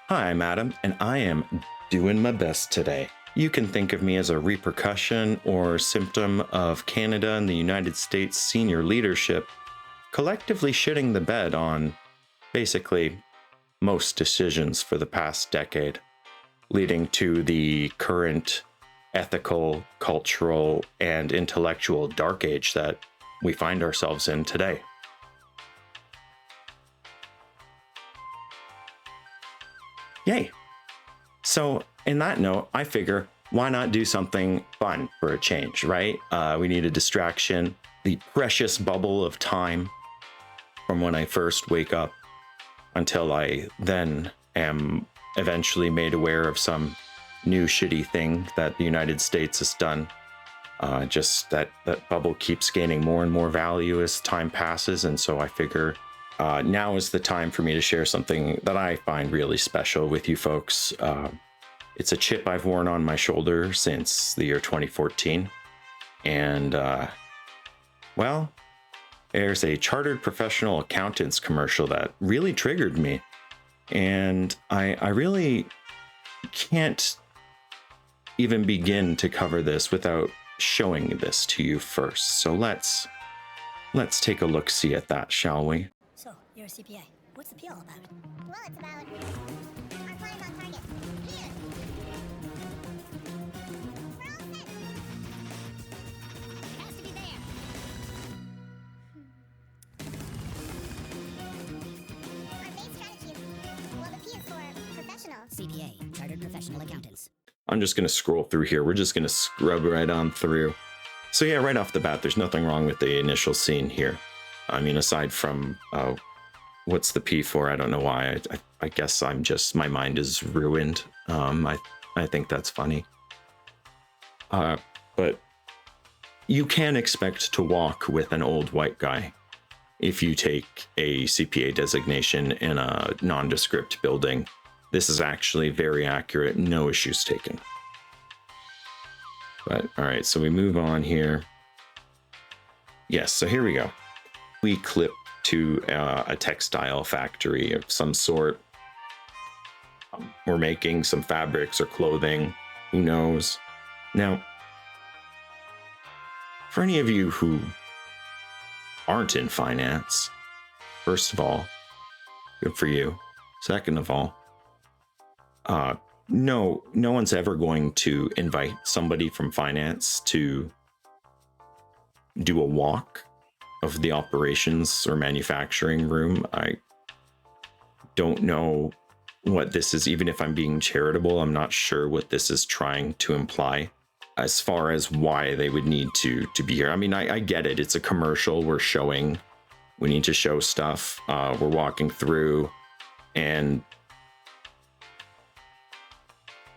Hi, I'm Adam, and I am doing my best today. You can think of me as a repercussion or symptom of Canada and the United States senior leadership collectively shitting the bed on basically most decisions for the past decade, leading to the current ethical, cultural, and intellectual dark age that we find ourselves in today. Yay. So in that note, I figure, why not do something fun for a change, right? We need a distraction, the precious bubble of time from when I first wake up until I then am eventually made aware of some new shitty thing that the United States has done. Just that bubble keeps gaining more and more value as time passes. And so I figure now is the time for me to share something that I find really special with you folks. It's a chip I've worn on my shoulder since the year 2014. And, well, there's a chartered professional accountants commercial that really triggered me. And I really can't even begin to cover this without showing this to you first. So let's take a look-see at that, shall we? So, you're a CPA. What's the PL about? Well, it's about our clients on target. Here. We're all set. It has to be there. Our main strategy is, well, the P is for professional. CPA, Chartered Professional Accountants. I'm just going to scroll through here. We're just going to scrub right on through. So yeah, right off the bat, there's nothing wrong with the initial scene here. I mean, aside from what's the P for? I don't know why. I guess I'm just, my mind is ruined. I think that's funny. But you can expect to walk with an old white guy if you take a CPA designation in a nondescript building. This is actually very accurate. No issues taken. But all right, so we move on here. Yes, so here we go. We clip to a textile factory of some sort. We're making some fabrics or clothing. Who knows? Now, for any of you who aren't in finance, first of all, good for you. Second of all, no one's ever going to invite somebody from finance to do a walk of the operations or manufacturing room. I don't know what this is. Even if I'm being charitable, I'm not sure what this is trying to imply as far as why they would need to be here. I mean, I get it. It's a commercial. We need to show stuff. We're walking through, and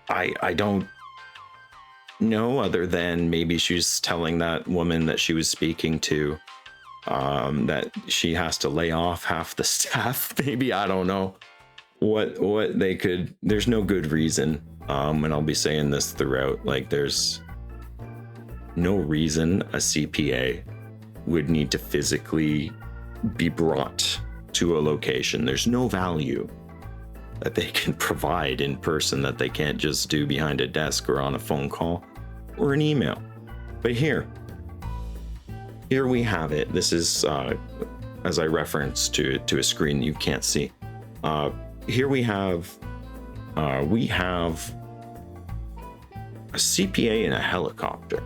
I don't know, other than maybe she's telling that woman that she was speaking to that she has to lay off half the staff. Maybe, I don't know what they could. There's no good reason, and I'll be saying this throughout, like, there's no reason a CPA would need to physically be brought to a location. There's no value that they can provide in person that they can't just do behind a desk or on a phone call or an email. But here we have it. This is, as I referenced to a screen you can't see. Here we have a CPA in a helicopter.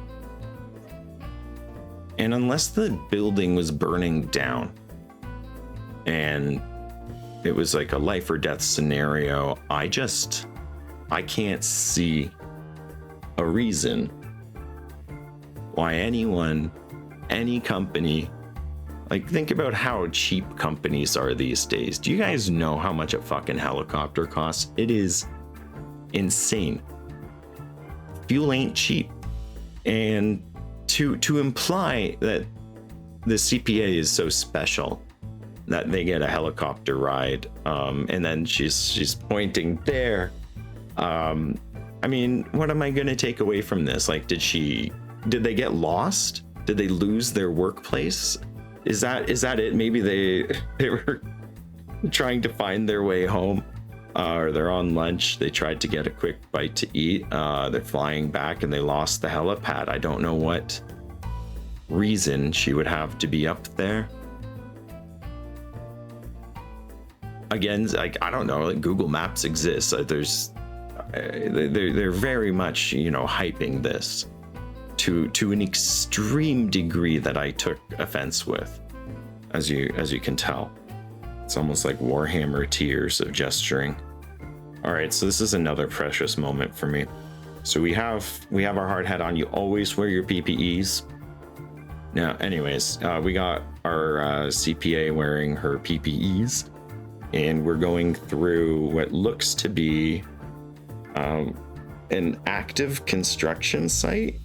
And unless the building was burning down and it was like a life or death scenario, I can't see a reason why anyone, any company, like, think about how cheap companies are these days. Do you guys know how much a fucking helicopter costs? It is insane. Fuel ain't cheap. And to imply that the CPA is so special that they get a helicopter ride, and then she's pointing there. I mean, what am I gonna take away from this? Like, did they get lost? Did they lose their workplace? Is that it? Maybe they were trying to find their way home, or they're on lunch. They tried to get a quick bite to eat. They're flying back and they lost the helipad. I don't know what reason she would have to be up there. Again, like, I don't know, like Google Maps exists. They're very much, hyping this to an extreme degree that I took offense with, as you can tell. It's almost like Warhammer tiers of gesturing. All right, so this is another precious moment for me. So we have our hard hat on. You always wear your PPEs. Now, anyways, we got our CPA wearing her PPEs, and we're going through what looks to be an active construction site.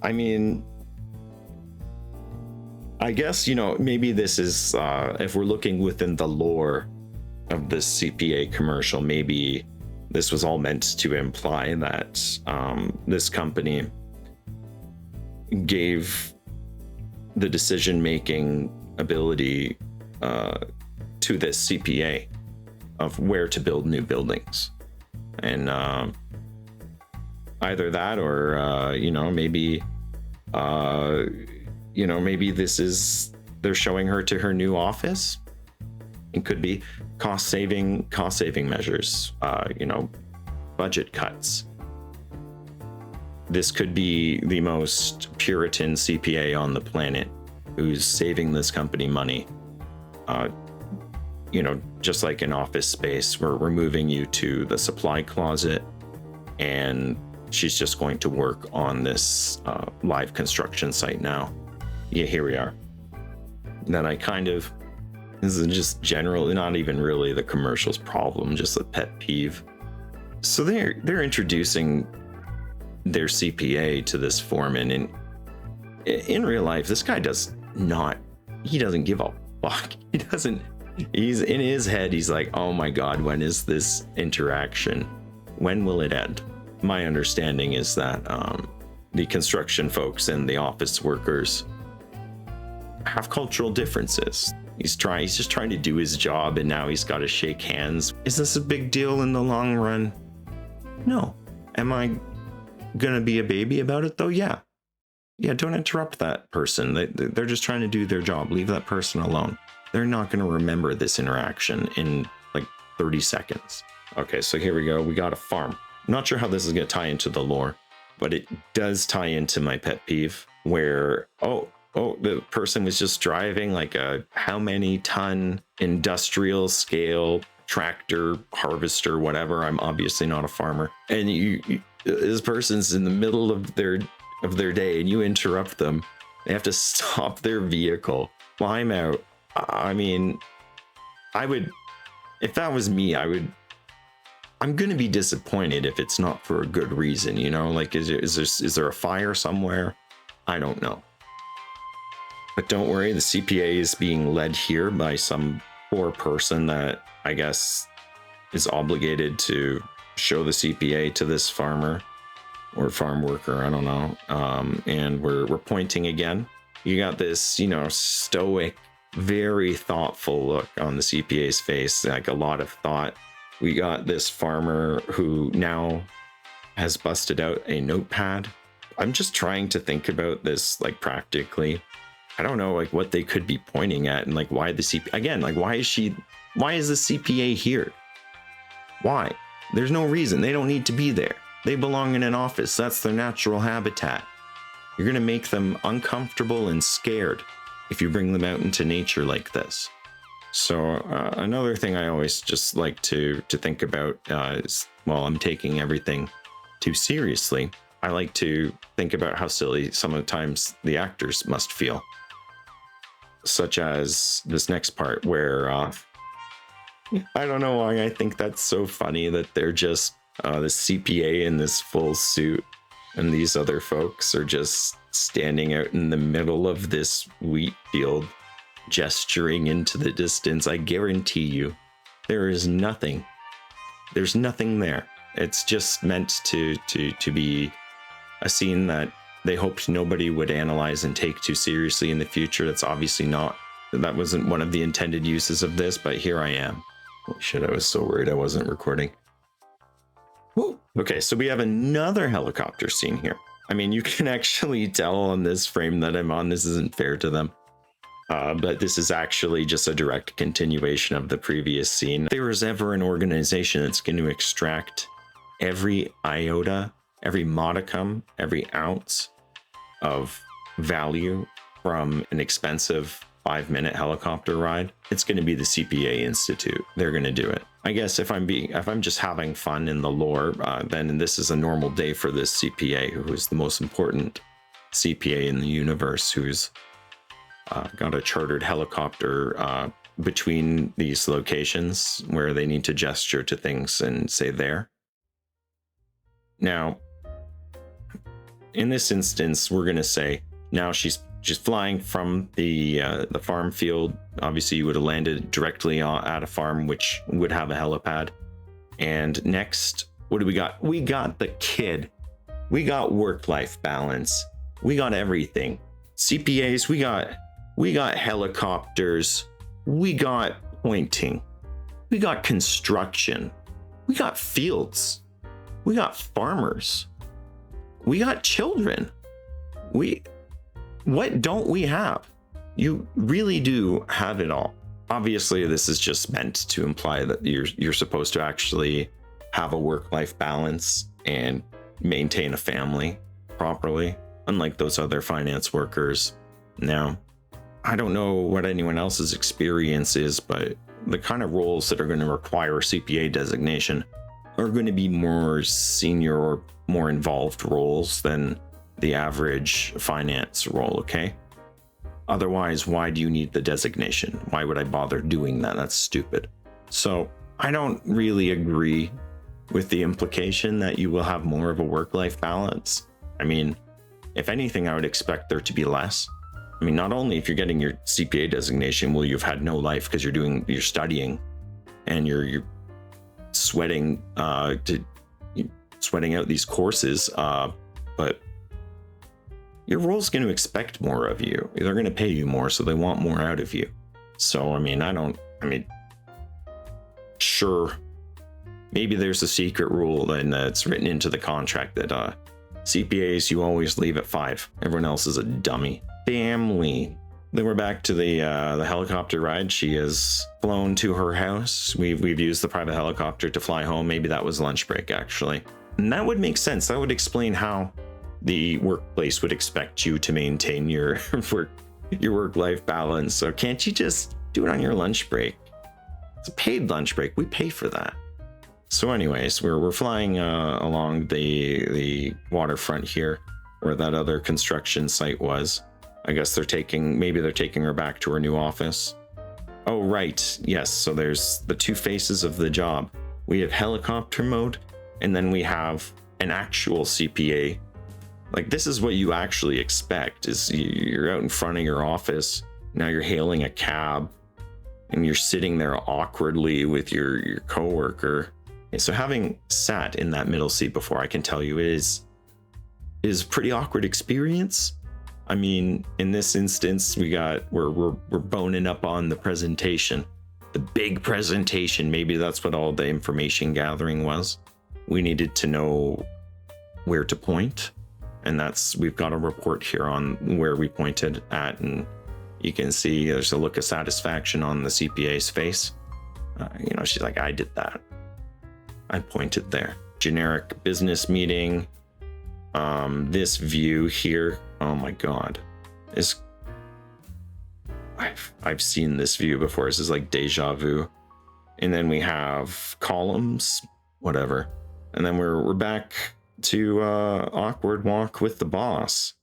I mean, I guess, maybe this is, if we're looking within the lore of this CPA commercial, maybe this was all meant to imply that this company gave the decision-making ability to this CPA of where to build new buildings. And either that or, maybe, maybe this is, they're showing her to her new office. It could be cost saving measures, budget cuts. This could be the most Puritan CPA on the planet who's saving this company money. Just like in Office Space, we're moving you to the supply closet, and she's just going to work on this live construction site now. Yeah, here we are. Then this is just generally not even really the commercial's problem, just a pet peeve. So they're introducing their CPA to this foreman, and in real life, this guy he doesn't give a fuck. He's in his head, he's like, oh my God, when is this interaction? When will it end? My understanding is that the construction folks and the office workers have cultural differences. He's just trying to do his job, and now he's got to shake hands. Is this a big deal in the long run? No. Am I gonna be a baby about it though? Yeah, don't interrupt that person. They're just trying to do their job. Leave that person alone. They're not going to remember this interaction in like 30 seconds. Okay, so here we go. We got a farm. I'm not sure how this is going to tie into the lore, but it does tie into my pet peeve where, the person was just driving like a how many ton industrial scale tractor, harvester, whatever. I'm obviously not a farmer. And this person's in the middle of their day, and you interrupt them. They have to stop their vehicle, climb out. I mean, if that was me, I'm going to be disappointed if it's not for a good reason, like, is there a fire somewhere? I don't know. But don't worry, the CPA is being led here by some poor person that I guess is obligated to show the CPA to this farmer or farm worker. I don't know. And we're pointing again. You got this, stoic, very thoughtful look on the CPA's face, like a lot of thought. We got this farmer who now has busted out a notepad. I'm just trying to think about this like practically. I don't know like what they could be pointing at, and like why the CPA again, like why is the CPA here? Why? There's no reason. They don't need to be there. They belong in an office. That's their natural habitat. You're going to make them uncomfortable and scared if you bring them out into nature like this. So another thing I always just like to think about is, while I'm taking everything too seriously, I like to think about how silly sometimes the actors must feel. Such as this next part where I don't know why I think that's so funny that they're just the CPA in this full suit and these other folks are just standing out in the middle of this wheat field, gesturing into the distance. I guarantee you, there's nothing there. It's just meant to be a scene that they hoped nobody would analyze and take too seriously in the future. That's obviously not That wasn't one of the intended uses of this, but here I am. Holy shit, I was so worried I wasn't recording. Woo. Okay, so we have another helicopter scene here. I mean, you can actually tell on this frame that I'm on, this isn't fair to them. But this is actually just a direct continuation of the previous scene. If there was ever an organization that's going to extract every iota, every modicum, every ounce of value from an expensive 5-minute helicopter ride, it's going to be the CPA Institute. They're going to do it. I guess if I'm just having fun in the lore, then this is a normal day for this CPA, who is the most important CPA in the universe, who's got a chartered helicopter between these locations where they need to gesture to things and say there. Now, in this instance, we're going to say now she's flying from the farm field. Obviously, you would have landed directly at a farm, which would have a helipad. And next, what do we got? We got the kid. We got work-life balance. We got everything. CPAs, we got helicopters. We got pointing. We got construction. We got fields. We got farmers. We got children. What don't we have? You really do have it all. Obviously, this is just meant to imply that you're supposed to actually have a work-life balance and maintain a family properly, unlike those other finance workers. Now, I don't know what anyone else's experience is, but the kind of roles that are going to require CPA designation are going to be more senior or more involved roles than the average finance role, okay? Otherwise, why do you need the designation? Why would I bother doing that? That's stupid. So I don't really agree with the implication that you will have more of a work-life balance. I mean, if anything, I would expect there to be less. I mean, not only if you're getting your CPA designation, will you've had no life because you're studying and you're sweating sweating out these courses, but your role's going to expect more of you. They're going to pay you more, so they want more out of you. So, I mean, sure, maybe there's a secret rule that's written into the contract that CPAs, you always leave at 5. Everyone else is a dummy. Family. Then we're back to the helicopter ride. She has flown to her house. We've used the private helicopter to fly home. Maybe that was lunch break, actually. And that would make sense. That would explain how the workplace would expect you to maintain your work-life balance. So can't you just do it on your lunch break? It's a paid lunch break. We pay for that. So anyways, we're flying along the waterfront here where that other construction site was. I guess maybe they're taking her back to her new office. Oh, right. Yes. So there's the two faces of the job. We have helicopter mode, and then we have an actual CPA. Like, this is what you actually expect, is you're out in front of your office. Now you're hailing a cab and you're sitting there awkwardly with your coworker. And so having sat in that middle seat before, I can tell you it is a pretty awkward experience. I mean, in this instance, we're boning up on the presentation, the big presentation. Maybe that's what all the information gathering was. We needed to know where to point, and we've got a report here on where we pointed at, and you can see there's a look of satisfaction on the CPA's face. She's like, I did that. I pointed there. Generic business meeting. This view here, oh my god, I've seen this view before. This is like deja vu. And then we have columns, whatever, and then we're back to awkward walk with the boss.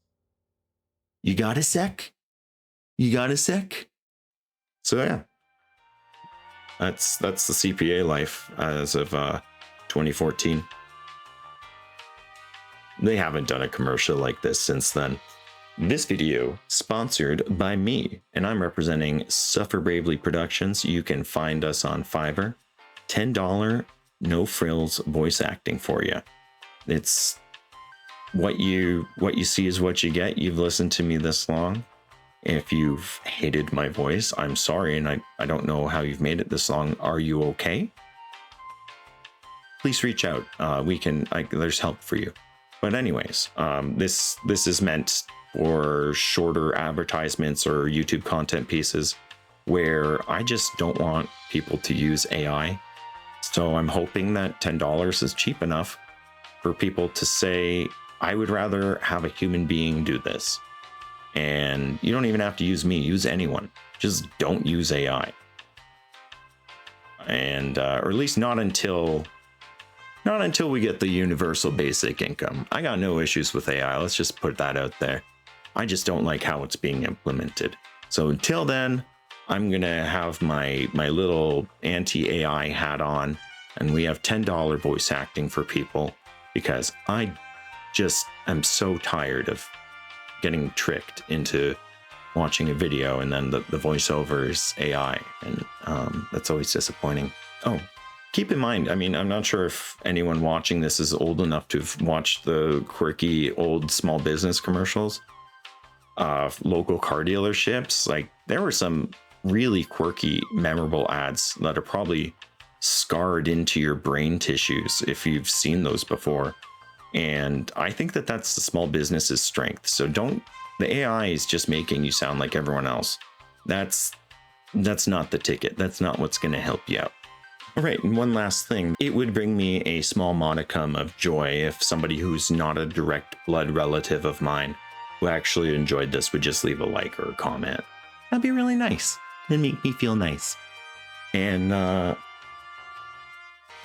You got a sec? So yeah, that's the CPA life as of 2014. They haven't done a commercial like this since then. This video sponsored by me, and I'm representing Suffer Bravely Productions. You can find us on Fiverr. $10, no frills voice acting for you. It's what you see is what you get. You've listened to me this long. If you've hated my voice, I'm sorry, and I don't know how you've made it this long. Are you okay? Please reach out. There's help for you. But anyways, this is meant for shorter advertisements or YouTube content pieces where I just don't want people to use AI. So I'm hoping that $10 is cheap enough for people to say, I would rather have a human being do this. And you don't even have to use me, use anyone. Just don't use AI. And, or at least not until we get the universal basic income. I got no issues with AI. Let's just put that out there. I just don't like how it's being implemented. So until then, I'm going to have my little anti-AI hat on, and we have $10 voice acting for people because I just am so tired of getting tricked into watching a video and then the voiceover is AI, and that's always disappointing. Oh, keep in mind, I mean, I'm not sure if anyone watching this is old enough to have watched the quirky old small business commercials. Local car dealerships, like there were some really quirky, memorable ads that are probably scarred into your brain tissues if you've seen those before. And I think that that's the small business's strength. So the AI is just making you sound like everyone else. That's not the ticket. That's not what's going to help you out. All right, and one last thing. It would bring me a small modicum of joy if somebody who's not a direct blood relative of mine who actually enjoyed this would just leave a like or a comment. That'd be really nice. It'd make me feel nice. And as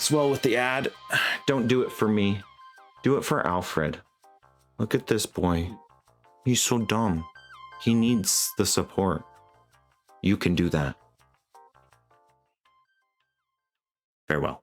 well with the ad, don't do it for me. Do it for Alfred. Look at this boy. He's so dumb. He needs the support. You can do that. Farewell.